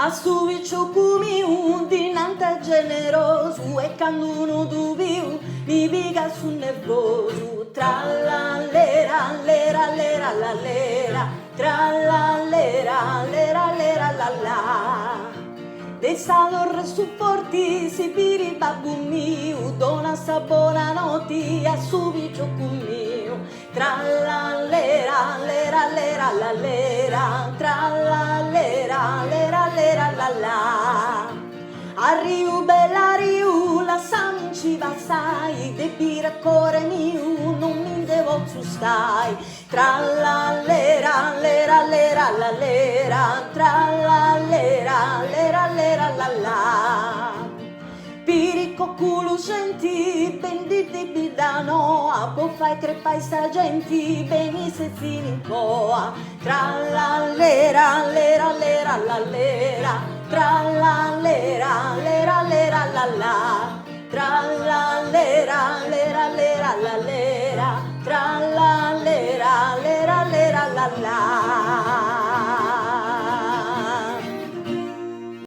A su viccio cumiu dinante generoso e quando uno duviu mi piga sul nervoso. Tra la lera, lera, lera, la lera, tra la lera, lera, lera, la la. De salor su porti si piri babbu mio, dona sa buonanotte a su viccio cumiu. Tra la lera, lera, lera, la lera, tra la lera, lera, lera, la la. Arriu bella riu, la saminci vasai, de bira core mio, non mi devo su stai. Tra la lera, lera, lera, la lera, tra la lera, lera, lera, la la. Pirico culo senti, benditi bidano, a boffa e crepai sta genti, benisse fino in coa. Tra la lera, lera, lera, la lera, tra la lera, lera, lera, la la. Tra la lera, lera, lera, la lera.